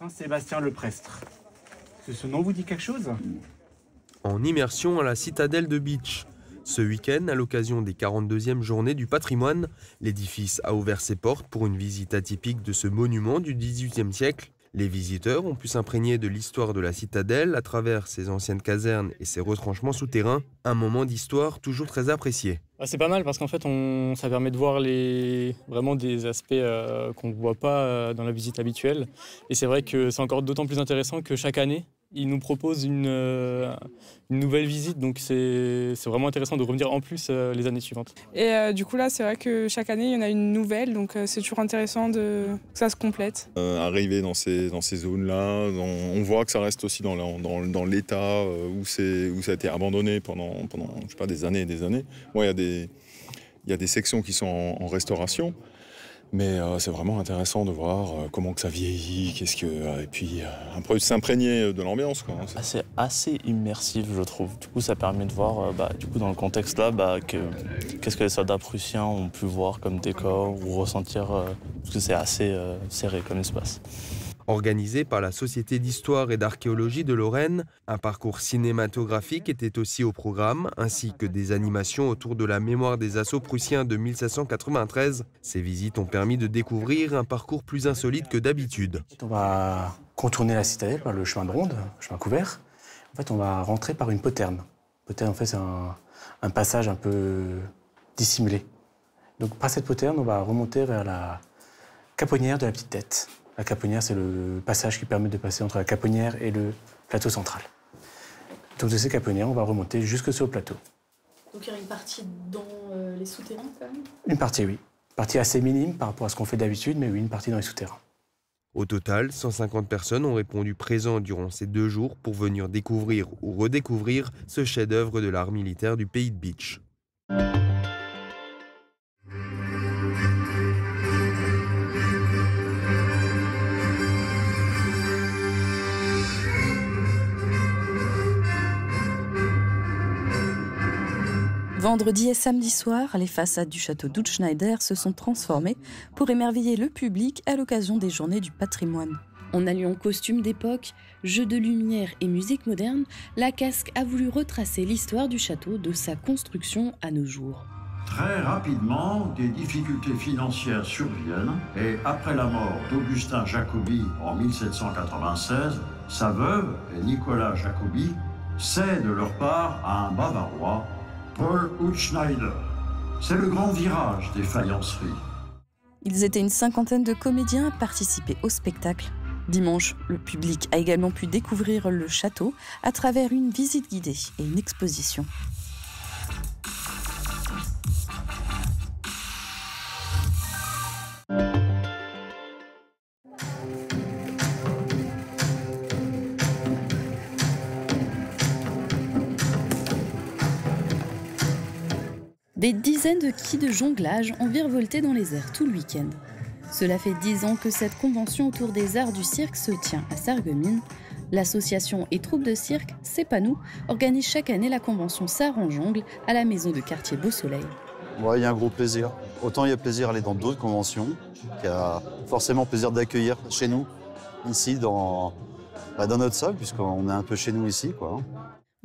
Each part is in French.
Saint-Sébastien-le-Prestre. Ce nom vous dit quelque chose? En immersion à la citadelle de Bitche. Ce week-end, à l'occasion des 42e journées du patrimoine, l'édifice a ouvert ses portes pour une visite atypique de ce monument du XVIIIe siècle. Les visiteurs ont pu s'imprégner de l'histoire de la citadelle à travers ses anciennes casernes et ses retranchements souterrains. Un moment d'histoire toujours très apprécié. C'est pas mal parce qu'en fait, ça permet de voir vraiment des aspects qu'on ne voit pas dans la visite habituelle. Et c'est vrai que c'est encore d'autant plus intéressant que chaque année, ils nous proposent une nouvelle visite. Donc c'est vraiment intéressant de revenir en plus les années suivantes. Et du coup là, c'est vrai que chaque année, il y en a une nouvelle. Donc c'est toujours intéressant que ça se complète. Arriver dans ces zones-là, on voit que ça reste aussi dans l'état où ça a été abandonné pendant je sais pas, des années et des années. Bon, il y a des sections qui sont en restauration. Mais c'est vraiment intéressant de voir comment que ça vieillit, et puis un peu s'imprégner de l'ambiance, quoi. C'est assez immersif, je trouve. Du coup, ça permet de voir, dans le contexte là, qu'est-ce que les soldats prussiens ont pu voir comme décor ou ressentir, parce que c'est assez serré comme espace. Organisé par la Société d'histoire et d'archéologie de Lorraine, un parcours cinématographique était aussi au programme, ainsi que des animations autour de la mémoire des assauts prussiens de 1793. Ces visites ont permis de découvrir un parcours plus insolite que d'habitude. On va contourner la citadelle par le chemin de ronde, chemin couvert. En fait, on va rentrer par une poterne. Poterne, en fait, c'est un passage un peu dissimulé. Donc, par cette poterne, on va remonter vers la caponnière de la Petite Tête. La caponnière, c'est le passage qui permet de passer entre la caponnière et le plateau central. Donc de ces caponnières, on va remonter jusque sur le plateau. Donc il y a une partie dans les souterrains quand même? Une partie, oui. Une partie assez minime par rapport à ce qu'on fait d'habitude, mais oui, une partie dans les souterrains. Au total, 150 personnes ont répondu présents durant ces 2 jours pour venir découvrir ou redécouvrir ce chef-d'œuvre de l'art militaire du pays de Bitche. Vendredi et samedi soir, les façades du château d'Utzschneider se sont transformées pour émerveiller le public à l'occasion des journées du patrimoine. En alliant costumes d'époque, jeux de lumière et musique moderne, la Casque a voulu retracer l'histoire du château de sa construction à nos jours. Très rapidement, des difficultés financières surviennent et après la mort d'Augustin Jacobi en 1796, sa veuve et Nicolas Jacobi cèdent leur part à un Bavarois, Paul Utzschneider. C'est le grand virage des faïenceries. Ils étaient une cinquantaine de comédiens à participer au spectacle. Dimanche, le public a également pu découvrir le château à travers une visite guidée et une exposition. Des dizaines de quilles de jonglage ont virevolté dans les airs tout le week-end. Cela fait 10 ans que cette convention autour des arts du cirque se tient à Sarreguemines. L'association et troupe de cirque C'est pas nous organise chaque année la convention Sarre en jongle à la maison de quartier Beau Soleil. Ouais, il y a un gros plaisir. Autant il y a plaisir à aller dans d'autres conventions, qu'il y a forcément plaisir d'accueillir chez nous, ici dans notre salle, puisqu'on est un peu chez nous ici, quoi.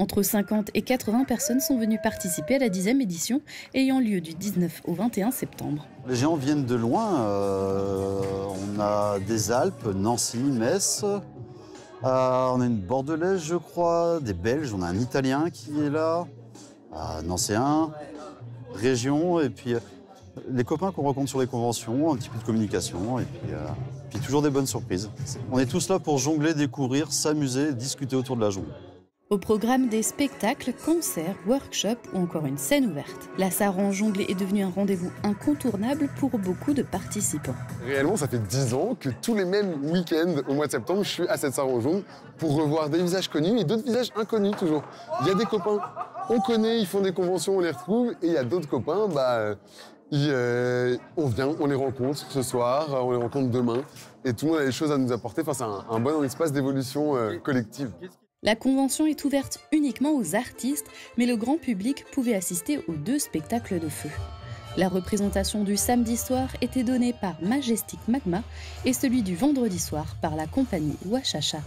Entre 50 et 80 personnes sont venues participer à la 10e édition, ayant lieu du 19 au 21 septembre. Les gens viennent de loin. On a des Alpes, Nancy, Metz. On a une Bordelaise, je crois, des Belges. On a un Italien qui est là, un Nancéen, région. Et puis les copains qu'on rencontre sur les conventions, un petit peu de communication. Et puis toujours des bonnes surprises. On est tous là pour jongler, découvrir, s'amuser, discuter autour de la jongle. Au programme des spectacles, concerts, workshops ou encore une scène ouverte. La Sarre en jongle est devenue un rendez-vous incontournable pour beaucoup de participants. Réellement, ça fait 10 ans que tous les mêmes week-ends au mois de septembre, je suis à cette Sarre en jongle pour revoir des visages connus et d'autres visages inconnus toujours. Il y a des copains, on connaît, ils font des conventions, on les retrouve, et il y a d'autres copains, on vient, on les rencontre ce soir, on les rencontre demain, et tout le monde a des choses à nous apporter. Enfin, c'est un bon espace d'évolution collective. La convention est ouverte uniquement aux artistes, mais le grand public pouvait assister aux 2 spectacles de feu. La représentation du samedi soir était donnée par Majestic Magma et celui du vendredi soir par la compagnie Wachacha.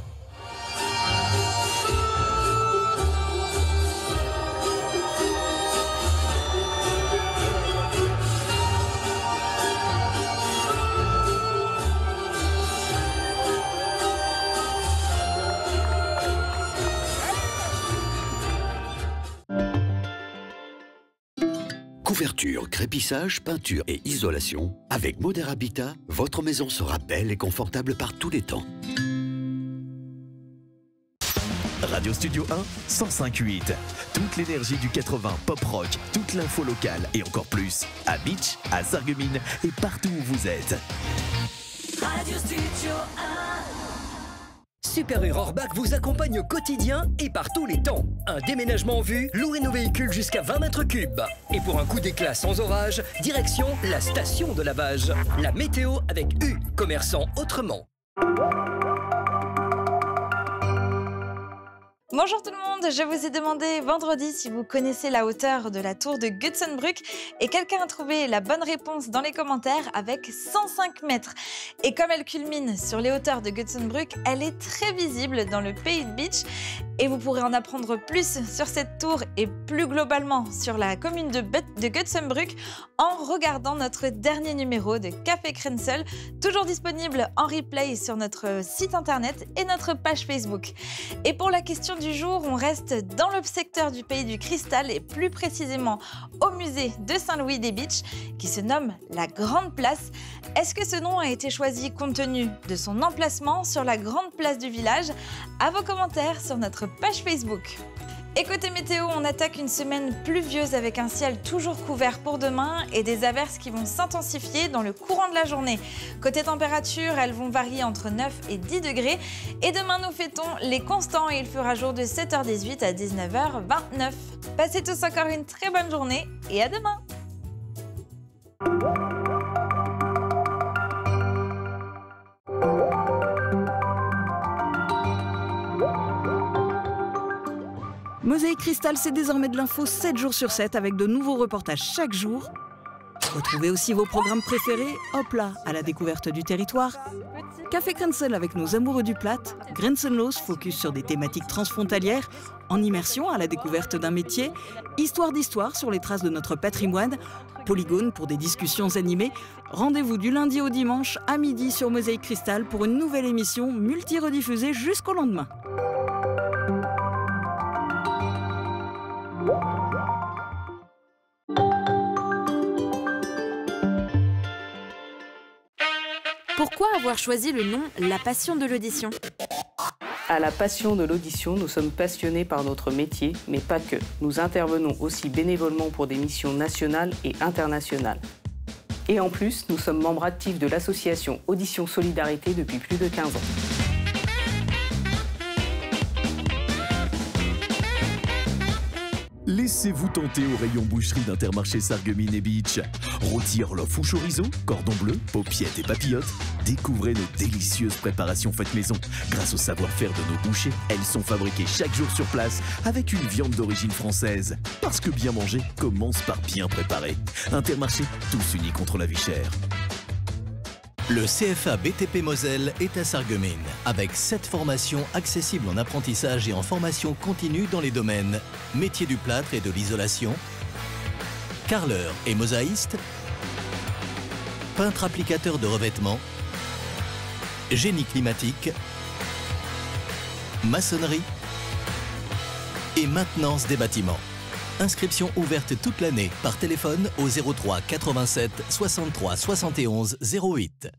Couverture, crépissage, peinture et isolation. Avec Moder Habitat, votre maison sera belle et confortable par tous les temps. Radio Studio 1, 105.8. Toute l'énergie du 80 pop rock, toute l'info locale et encore plus. À Beach, à Sarreguemines et partout où vous êtes. Radio Studio 1. Super U Rohrbach vous accompagne au quotidien et par tous les temps. Un déménagement en vue, louez nos véhicules jusqu'à 20 mètres cubes. Et pour un coup d'éclat sans orage, direction la station de lavage. La météo avec U, commerçant autrement. Bonjour tout le monde, je vous ai demandé vendredi si vous connaissez la hauteur de la tour de Gutsenbrück et quelqu'un a trouvé la bonne réponse dans les commentaires avec 105 mètres. Et comme elle culmine sur les hauteurs de Gutsenbrück, elle est très visible dans le pays de Beach et vous pourrez en apprendre plus sur cette tour et plus globalement sur la commune de Gutsenbrück en regardant notre dernier numéro de Café Krensel, toujours disponible en replay sur notre site internet et notre page Facebook. Et pour la question du jour, on reste dans le secteur du Pays du Cristal et plus précisément au musée de Saint-Louis des Beach qui se nomme la Grande Place. Est-ce que ce nom a été choisi compte tenu de son emplacement sur la grande place du village? À vos commentaires sur notre page Facebook. Et côté météo, on attaque une semaine pluvieuse avec un ciel toujours couvert pour demain et des averses qui vont s'intensifier dans le courant de la journée. Côté température, elles vont varier entre 9 et 10 degrés. Et demain, nous fêtons les constants et il fera jour de 7h18 à 19h29. Passez tous encore une très bonne journée et à demain! Mosaïque Cristal, c'est désormais de l'info 7 jours sur 7 avec de nouveaux reportages chaque jour. Retrouvez aussi vos programmes préférés, hop là, à la découverte du territoire. Café Krensel avec nos amoureux du Plat, Grenzenlos, focus sur des thématiques transfrontalières, en immersion à la découverte d'un métier, Histoire d'histoire sur les traces de notre patrimoine, Polygone pour des discussions animées. Rendez-vous du lundi au dimanche à midi sur Mosaïque Cristal pour une nouvelle émission multi-rediffusée jusqu'au lendemain. Pourquoi avoir choisi le nom La Passion de l'audition ? À La Passion de l'audition, nous sommes passionnés par notre métier, mais pas que. Nous intervenons aussi bénévolement pour des missions nationales et internationales. Et en plus, nous sommes membres actifs de l'association Audition Solidarité depuis plus de 15 ans. Laissez-vous tenter au rayon boucherie d'Intermarché Sarreguemines et Beach. Rôti, orloff ou chorizo, cordon bleu, paupiettes et papillotes. Découvrez nos délicieuses préparations faites maison. Grâce au savoir-faire de nos bouchers, elles sont fabriquées chaque jour sur place avec une viande d'origine française. Parce que bien manger commence par bien préparer. Intermarché, tous unis contre la vie chère. Le CFA BTP Moselle est à Sarreguemines, avec 7 formations accessibles en apprentissage et en formation continue dans les domaines métier du plâtre et de l'isolation, carreleur et mosaïste, peintre applicateur de revêtement, génie climatique, maçonnerie et maintenance des bâtiments. Inscription ouverte toute l'année par téléphone au 03 87 63 71 08.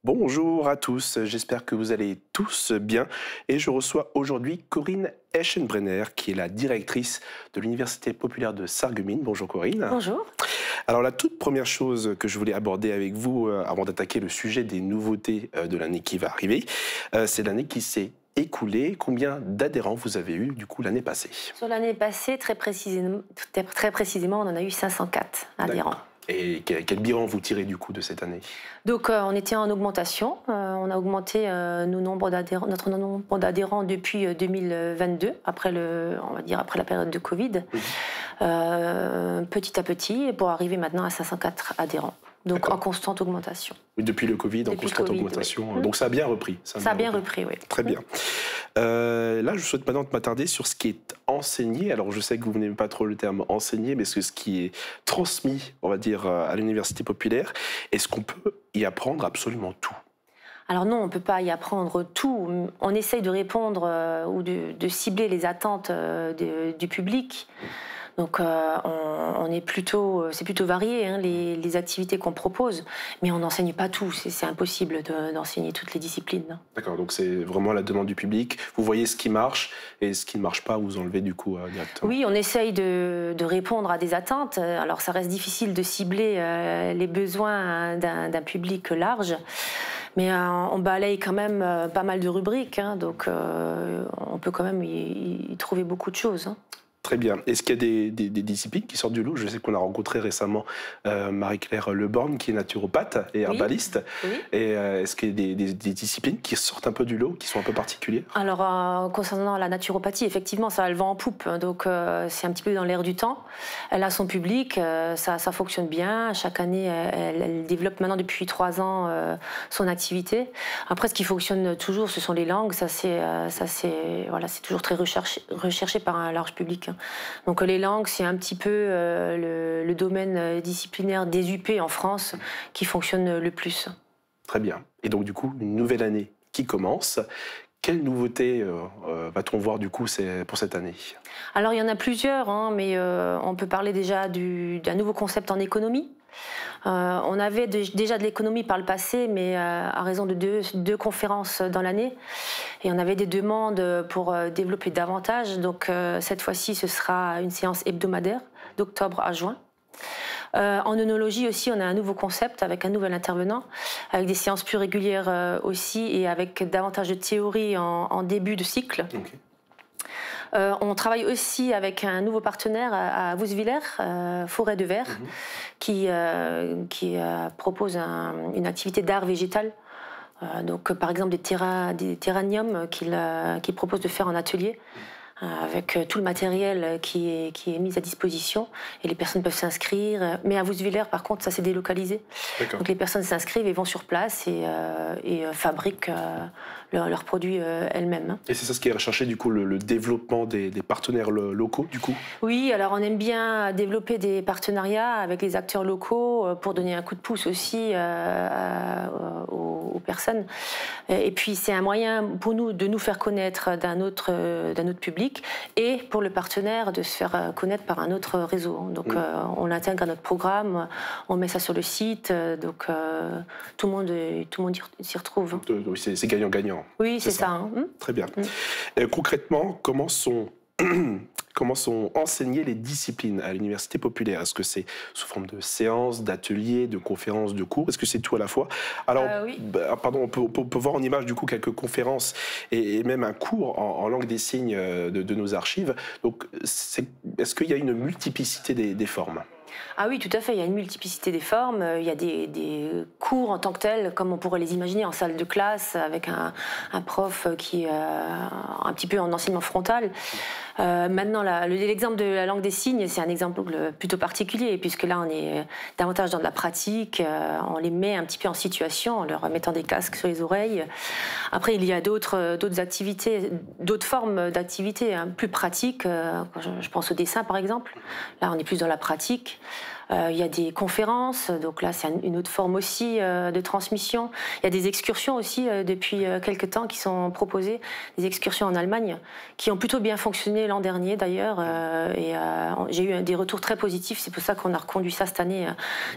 Bonjour à tous, j'espère que vous allez tous bien et je reçois aujourd'hui Corinne Eschenbrenner qui est la directrice de l'Université populaire de Sarreguemines. Bonjour Corinne. Bonjour. Alors la toute première chose que je voulais aborder avec vous avant d'attaquer le sujet des nouveautés de l'année qui va arriver, c'est l'année qui s'est écoulée. Combien d'adhérents vous avez eu du coup l'année passée? Sur l'année passée, très précisément, on en a eu 504 adhérents. Et quel bilan vous tirez du coup de cette année? Donc on était en augmentation, on a augmenté notre nombre d'adhérents depuis 2022, après la période de Covid, petit à petit, pour arriver maintenant à 504 adhérents. Donc en constante augmentation. Depuis le Covid, en constante augmentation. Oui. Donc ça a bien repris. Ça a bien repris, oui. Très bien. Là, je souhaite maintenant m'attarder sur ce qui est enseigné. Alors je sais que vous n'aimez pas trop le terme enseigné, mais ce qui est transmis, on va dire, à l'université populaire. Est-ce qu'on peut y apprendre absolument tout? Alors non, on ne peut pas y apprendre tout. On essaye de répondre ou de cibler les attentes du public. Donc c'est plutôt varié, hein, les activités qu'on propose, mais on n'enseigne pas tout, c'est impossible d'enseigner toutes les disciplines. D'accord, donc c'est vraiment la demande du public, vous voyez ce qui marche et ce qui ne marche pas, vous enlevez du coup directement. Oui, on essaye de répondre à des attentes, alors ça reste difficile de cibler les besoins d'un public large. Mais on balaye quand même pas mal de rubriques, hein, donc on peut quand même y trouver beaucoup de choses. Hein. Très bien. Est-ce qu'il y a des disciplines qui sortent du lot? Je sais qu'on a rencontré récemment Marie-Claire Leborn, qui est naturopathe et herbaliste. Oui. Et est-ce qu'il y a des disciplines qui sortent un peu du lot, qui sont un peu particulières? Alors, concernant la naturopathie, effectivement, ça a le vent en poupe. Donc, c'est un petit peu dans l'air du temps. Elle a son public, ça fonctionne bien. Chaque année, elle développe maintenant depuis 3 ans son activité. Après, ce qui fonctionne toujours, ce sont les langues. C'est toujours très recherché par un large public. Donc les langues, c'est un petit peu le domaine disciplinaire des UP en France qui fonctionne le plus. Très bien. Et donc du coup, une nouvelle année qui commence. Quelles nouveautés va-t-on voir du coup pour cette année? Alors il y en a plusieurs, hein, mais on peut parler déjà d'un nouveau concept en économie. On avait déjà de l'économie par le passé, mais à raison de deux conférences dans l'année. Et on avait des demandes pour développer davantage. Donc cette fois-ci, ce sera une séance hebdomadaire d'octobre à juin. En œnologie aussi, on a un nouveau concept avec un nouvel intervenant, avec des séances plus régulières aussi et avec davantage de théorie en début de cycle. Okay. On travaille aussi avec un nouveau partenaire à Wouswiller, Forêt de Verre, qui propose une activité d'art végétal. Donc, par exemple, des terraniums qu'il propose de faire en atelier, avec tout le matériel qui est mis à disposition. Et les personnes peuvent s'inscrire. Mais à Wouswiller, par contre, ça s'est délocalisé. Donc les personnes s'inscrivent et vont sur place et fabriquent leurs produits elles-mêmes. Et c'est ça ce qui est recherché, du coup, le développement des partenaires locaux, du coup? Oui, alors on aime bien développer des partenariats avec les acteurs locaux pour donner un coup de pouce aussi aux personnes. Et puis c'est un moyen pour nous de nous faire connaître d'un autre public et pour le partenaire de se faire connaître par un autre réseau. Donc on l'intègre à notre programme, on met ça sur le site, donc tout le monde s'y retrouve. C'est gagnant-gagnant. Oui, c'est ça. Hein. Très bien. Concrètement, comment sont enseignées les disciplines à l'université populaire? Est-ce que c'est sous forme de séances, d'ateliers, de conférences, de cours? Est-ce que c'est tout à la fois? Alors, oui. Pardon, on peut voir en image du coup quelques conférences et même un cours en langue des signes de nos archives. Donc, est-ce qu'il y a une multiplicité des formes? Ah oui, tout à fait, il y a une multiplicité des formes, il y a des cours en tant que tels, comme on pourrait les imaginer en salle de classe, avec un prof qui est un petit peu en enseignement frontal. Maintenant, l'exemple de la langue des signes, c'est un exemple plutôt particulier, puisque là, on est davantage dans de la pratique, on les met un petit peu en situation, en leur mettant des casques sur les oreilles. Après, il y a d'autres activités, d'autres formes d'activités plus pratiques, je pense au dessin, par exemple. Là, on est plus dans la pratique. Il y a des conférences, donc là c'est une autre forme aussi de transmission. Il y a des excursions aussi depuis quelques temps qui sont proposées, des excursions en Allemagne, qui ont plutôt bien fonctionné l'an dernier d'ailleurs, et j'ai eu des retours très positifs, c'est pour ça qu'on a reconduit ça cette année,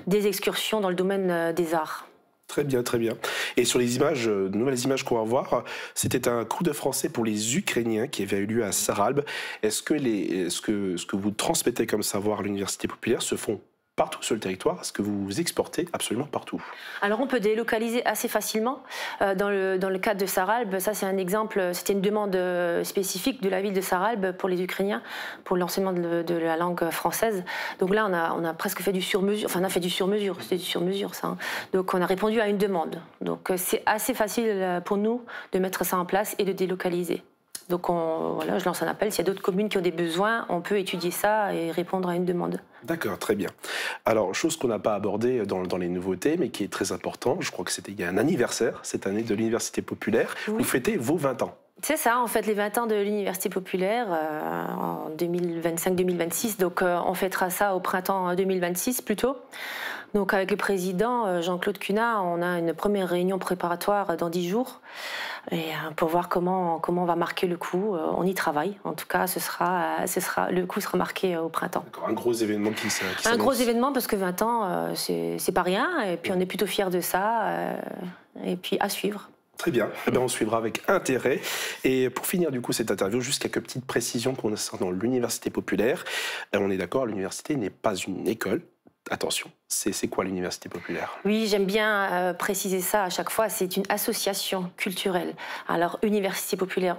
des excursions dans le domaine des arts. Très bien, très bien. Et sur les images, de nouvelles images qu'on va voir, c'était un cours de français pour les Ukrainiens qui avait eu lieu à Saralbe. Est-ce que ce que vous transmettez comme savoir à l'université populaire se font partout sur le territoire? Est-ce que vous exportez absolument partout? Alors on peut délocaliser assez facilement. Dans le cadre de Sarralbe, ça c'est un exemple, c'était une demande spécifique de la ville de Sarralbe pour les Ukrainiens, pour l'enseignement de la langue française. Donc là on a presque fait du sur-mesure, enfin on a fait du sur-mesure, c'était du sur-mesure ça. Hein. Donc on a répondu à une demande. Donc c'est assez facile pour nous de mettre ça en place et de délocaliser. Donc voilà, je lance un appel, s'il y a d'autres communes qui ont des besoins, on peut étudier ça et répondre à une demande. D'accord, très bien. Alors, chose qu'on n'a pas abordée dans les nouveautés, mais qui est très important, je crois qu'il y a un anniversaire cette année de l'Université populaire. Oui. Vous fêtez vos 20 ans. C'est ça, en fait, les 20 ans de l'Université populaire en 2025-2026. Donc on fêtera ça au printemps 2026 plutôt. Donc avec le président Jean-Claude Cunat, on a une première réunion préparatoire dans 10 jours et pour voir comment on va marquer le coup. On y travaille. En tout cas, le coup sera marqué au printemps. Un gros événement qui s'annonce. Un gros événement parce que 20 ans, c'est pas rien. Et puis on est plutôt fiers de ça. Et puis à suivre. Très bien, eh bien, on suivra avec intérêt. Et pour finir du coup cette interview, juste quelques petites précisions concernant l'Université populaire. On est d'accord, l'université n'est pas une école. Attention, c'est quoi l'Université populaire? Oui, j'aime bien préciser ça à chaque fois, c'est une association culturelle. Alors, Université populaire,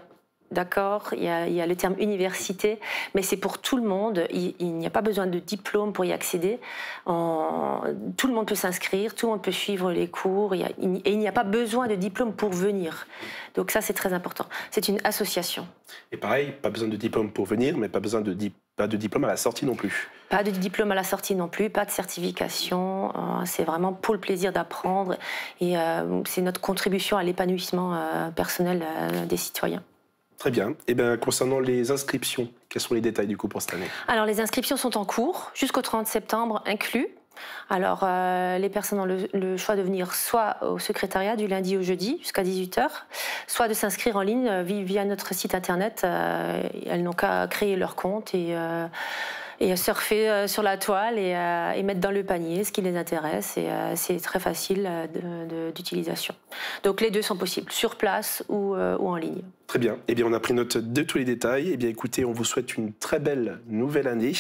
d'accord, il y a le terme université, mais c'est pour tout le monde, il n'y a pas besoin de diplôme pour y accéder. Tout le monde peut s'inscrire, tout le monde peut suivre les cours, et il n'y a pas besoin de diplôme pour venir. Donc ça, c'est très important. C'est une association. Et pareil, pas besoin de diplôme pour venir, mais pas besoin de diplôme à la sortie non plus. Pas de diplôme à la sortie non plus, pas de certification. C'est vraiment pour le plaisir d'apprendre et c'est notre contribution à l'épanouissement personnel des citoyens. Très bien. Et bien, concernant les inscriptions, quels sont les détails du coup pour cette année? Alors, les inscriptions sont en cours, jusqu'au 30 septembre inclus. Alors, les personnes ont le choix de venir soit au secrétariat du lundi au jeudi jusqu'à 18h, soit de s'inscrire en ligne via notre site internet. Elles n'ont qu'à créer leur compte et surfer sur la toile et mettre dans le panier ce qui les intéresse. Et c'est très facile d'utilisation. Donc les deux sont possibles, sur place ou en ligne. Très bien. Eh bien, on a pris note de tous les détails. Eh bien, écoutez, on vous souhaite une très belle nouvelle année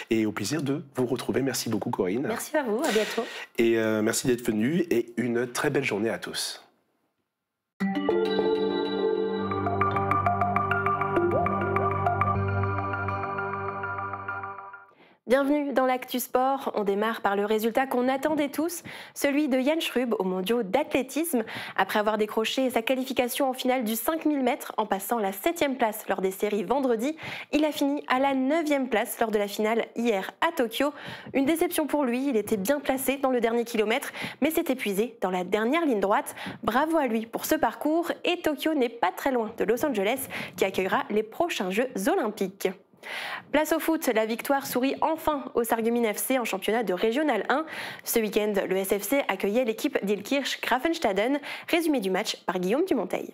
et au plaisir de vous retrouver. Merci beaucoup, Corinne. Merci à vous. À bientôt. Et merci d'être venu et une très belle journée à tous. Bienvenue dans l'Actu Sport. On démarre par le résultat qu'on attendait tous, celui de Yann Schrub aux mondiaux d'athlétisme. Après avoir décroché sa qualification en finale du 5000 mètres en passant la 7e place lors des séries vendredi, il a fini à la 9e place lors de la finale hier à Tokyo. Une déception pour lui, il était bien placé dans le dernier kilomètre, mais s'est épuisé dans la dernière ligne droite. Bravo à lui pour ce parcours et Tokyo n'est pas très loin de Los Angeles qui accueillera les prochains Jeux olympiques. Place au foot, la victoire sourit enfin au Sarreguemines FC en championnat de Régional 1. Ce week-end, le SFC accueillait l'équipe d'Ilkirch Grafenstaden. Résumé du match par Guillaume Dumonteil.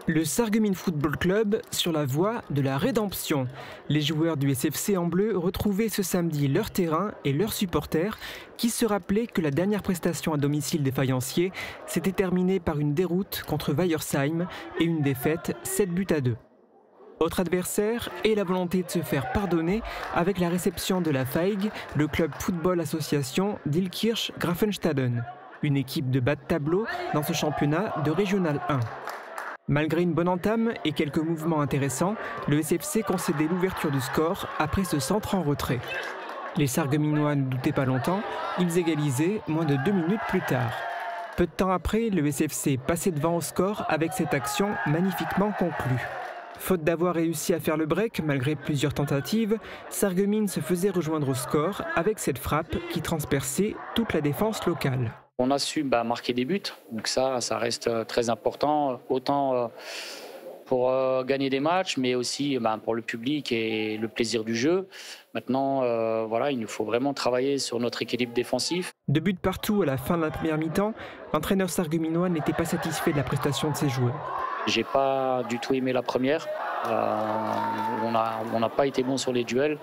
Le Sarreguemines Football Club sur la voie de la rédemption. Les joueurs du SFC en bleu retrouvaient ce samedi leur terrain et leurs supporters qui se rappelaient que la dernière prestation à domicile des Faïenciers s'était terminée par une déroute contre Weiersheim et une défaite 7-2. Autre adversaire et la volonté de se faire pardonner avec la réception de la FAIG, le club football association d'Ilkirch Grafenstaden, une équipe de bas de tableau dans ce championnat de Régional 1. Malgré une bonne entame et quelques mouvements intéressants, le SFC concédait l'ouverture du score après ce centre en retrait. Les Sarregueminois ne doutaient pas longtemps, ils égalisaient moins de 2 minutes plus tard. Peu de temps après, le SFC passait devant au score avec cette action magnifiquement conclue. Faute d'avoir réussi à faire le break malgré plusieurs tentatives, Sarreguemines se faisait rejoindre au score avec cette frappe qui transperçait toute la défense locale. On a su marquer des buts, donc ça reste très important, autant pour gagner des matchs, mais aussi pour le public et le plaisir du jeu. Maintenant, il nous faut vraiment travailler sur notre équilibre défensif. 2 buts partout à la fin de la première mi-temps, l'entraîneur sarregueminois n'était pas satisfait de la prestation de ses joueurs. J'ai pas du tout aimé la première. On n'a pas été bon sur les duels.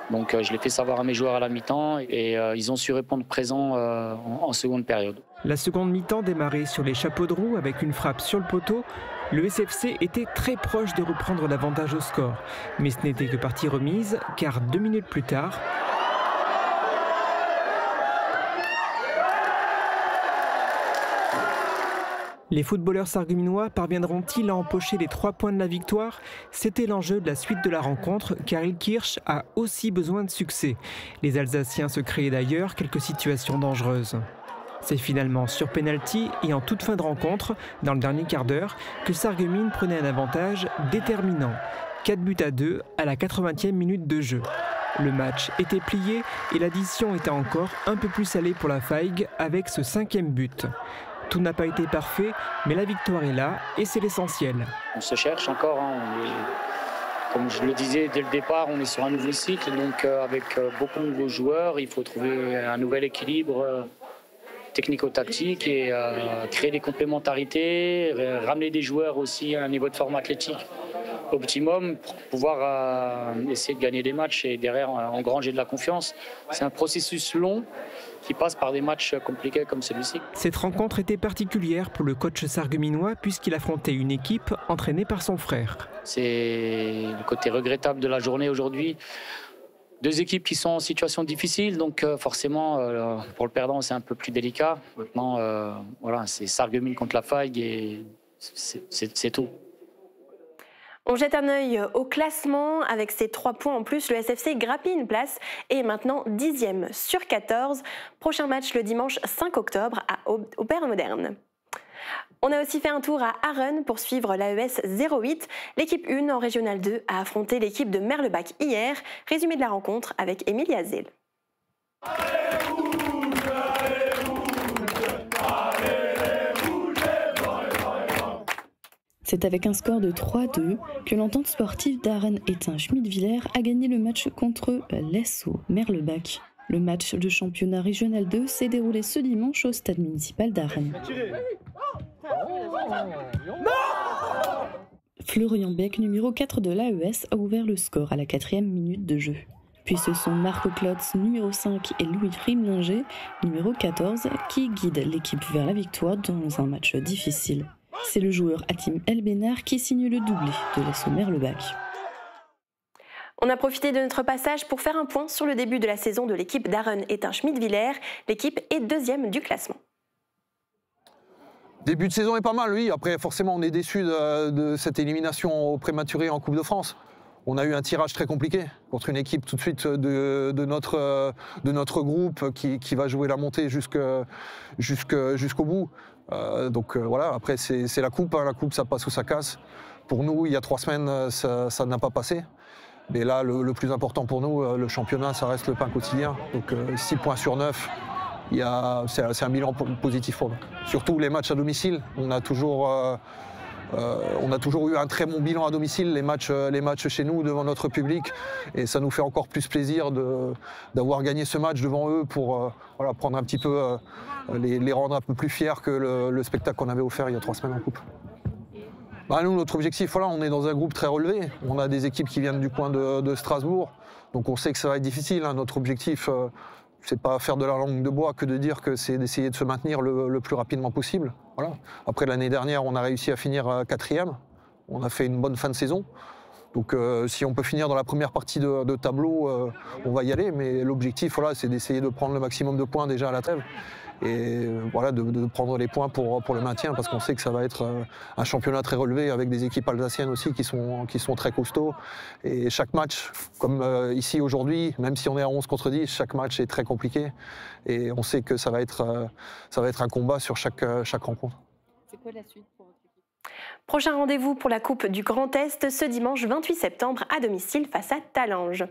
Donc je l'ai fait savoir à mes joueurs à la mi-temps et ils ont su répondre présent en seconde période. La seconde mi-temps démarrait sur les chapeaux de roue avec une frappe sur le poteau, Le SFC était très proche de reprendre l'avantage au score. Mais ce n'était que partie remise, car 2 minutes plus tard, les footballeurs sarregueminois parviendront-ils à empocher les 3 points de la victoire? C'était l'enjeu de la suite de la rencontre, car Ilkirch a aussi besoin de succès. Les Alsaciens se créaient d'ailleurs quelques situations dangereuses. C'est finalement sur pénalty et en toute fin de rencontre, dans le dernier quart d'heure, que Sarreguemines prenait un avantage déterminant. 4-2 à la 80e minute de jeu. Le match était plié et l'addition était encore un peu plus salée pour la Feigue avec ce 5e but. Tout n'a pas été parfait, mais la victoire est là et c'est l'essentiel. On se cherche encore, comme je le disais dès le départ, on est sur un nouveau cycle, donc avec beaucoup de nouveaux joueurs, il faut trouver un nouvel équilibre technico-tactique et créer des complémentarités, ramener des joueurs aussi à un niveau de forme athlétique optimum pour pouvoir essayer de gagner des matchs et derrière engranger de la confiance. C'est un processus long qui passe par des matchs compliqués comme celui-ci. Cette rencontre était particulière pour le coach sarregueminois puisqu'il affrontait une équipe entraînée par son frère. C'est le côté regrettable de la journée aujourd'hui. 2 équipes qui sont en situation difficile, donc forcément pour le perdant c'est un peu plus délicat. Maintenant voilà, c'est Sarreguemines contre la Feigue et c'est tout. On jette un œil au classement. Avec ses 3 points en plus, le SFC grappille une place et est maintenant 10e sur 14. Prochain match le dimanche 5 octobre à Aubert-Moderne. On a aussi fait un tour à Arren pour suivre l'AES 08. L'équipe 1 en Régional 2 a affronté l'équipe de Merlebach hier. Résumé de la rencontre avec Émilie Hazel. C'est avec un score de 3-2 que l'entente sportive d'Arren Étain Schmidtviller a gagné le match contre l'SO Merlebach. Le match de championnat régional 2 s'est déroulé ce dimanche au stade municipal d'Arren. Florian Beck, numéro 4 de l'AES, a ouvert le score à la 4e minute de jeu. Puis ce sont Marco Klotz, numéro 5, et Louis Frimlinger, numéro 14, qui guident l'équipe vers la victoire dans un match difficile. C'est le joueur Hatim Elbenar qui signe le doublé de l'ASO Merlebach. On a profité de notre passage pour faire un point sur le début de la saison de l'équipe d'Arren Étain Schmidtviller. L'équipe est 2e du classement. Début de saison est pas mal, oui. Après, forcément, on est déçu de cette élimination prématurée en Coupe de France. On a eu un tirage très compliqué contre une équipe tout de suite de notre groupe qui va jouer la montée jusqu'au bout. Donc voilà, après c'est la coupe, hein. La coupe ça passe ou ça casse. Pour nous, il y a 3 semaines, ça n'a pas passé. Mais là, le plus important pour nous, le championnat, ça reste le pain quotidien. Donc 6 points sur 9, c'est un bilan positif pour nous. Surtout les matchs à domicile, on a toujours eu un très bon bilan à domicile, les matchs chez nous, devant notre public. Et ça nous fait encore plus plaisir d'avoir gagné ce match devant eux pour prendre un petit peu, les rendre un peu plus fiers que le spectacle qu'on avait offert il y a 3 semaines en coupe. Bah, nous, notre objectif, on est dans un groupe très relevé. On a des équipes qui viennent du coin de Strasbourg. Donc on sait que ça va être difficile. Hein. Notre objectif, c'est pas faire de la langue de bois que de dire que c'est d'essayer de se maintenir le plus rapidement possible. Voilà. Après l'année dernière, on a réussi à finir 4e. On a fait une bonne fin de saison. Donc si on peut finir dans la première partie de tableau, on va y aller. Mais l'objectif, c'est d'essayer de prendre le maximum de points déjà à la trêve. Et de prendre les points pour le maintien, parce qu'on sait que ça va être un championnat très relevé avec des équipes alsaciennes aussi qui sont très costauds. Et chaque match, comme ici aujourd'hui, même si on est à 11 contre 10, chaque match est très compliqué. Et on sait que ça va être un combat sur chaque rencontre. C'est quoi la suite pour votre équipe ? Prochain rendez-vous pour la Coupe du Grand Est ce dimanche 28 septembre à domicile face à Talange.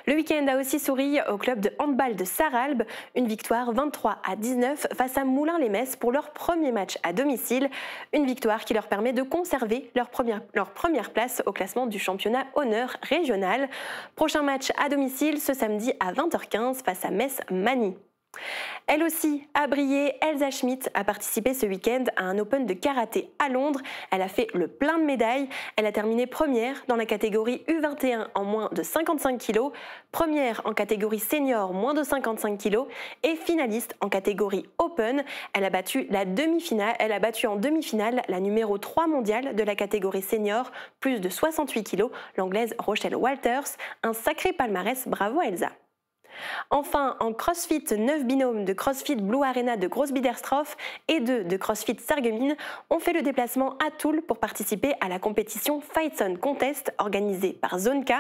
Le week-end a aussi souri au club de handball de Sarralbe. Une victoire 23-19 face à Moulins-les-Metz pour leur premier match à domicile. Une victoire qui leur permet de conserver leur première place au classement du championnat honneur régional. Prochain match à domicile ce samedi à 20h15 face à Metz-Magny. Elle aussi a brillé, Elsa Schmidt a participé ce week-end à un Open de karaté à Londres. Elle a fait le plein de médailles. Elle a terminé première dans la catégorie U21 en moins de 55 kg, première en catégorie senior moins de 55 kg et finaliste en catégorie Open. Elle a battu en demi-finale la numéro 3 mondiale de la catégorie senior, plus de 68 kg, l'anglaise Rochelle Walters. Un sacré palmarès, bravo Elsa. Enfin, en CrossFit, 9 binômes de CrossFit Blue Arena de Großbiedersdorf et 2 de CrossFit Sarreguemines ont fait le déplacement à Toul pour participer à la compétition Fight Zone Contest organisée par Zone K.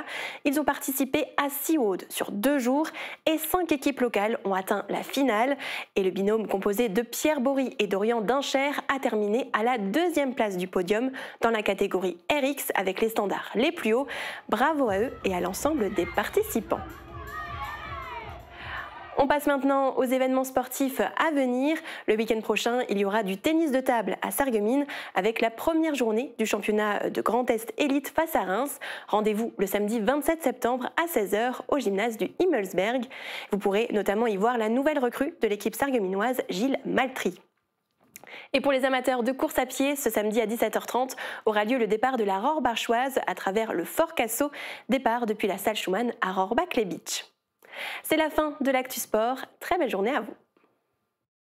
Ils ont participé à 6 WOD sur 2 jours et 5 équipes locales ont atteint la finale. Et le binôme composé de Pierre Bory et Dorian Dincher a terminé à la 2e place du podium dans la catégorie RX avec les standards les plus hauts. Bravo à eux et à l'ensemble des participants. On passe maintenant aux événements sportifs à venir. Le week-end prochain, il y aura du tennis de table à Sarreguemines avec la première journée du championnat de Grand Est Élite face à Reims. Rendez-vous le samedi 27 septembre à 16h au gymnase du Himmelsberg. Vous pourrez notamment y voir la nouvelle recrue de l'équipe sarregueminoise, Gilles Maltry. Et pour les amateurs de course à pied, ce samedi à 17h30 aura lieu le départ de la Rohrbachchoise à travers le Fort Cassot, départ depuis la salle Schumann à Rohrbach-les-Beach. C'est la fin de l'Actu Sport. Très belle journée à vous.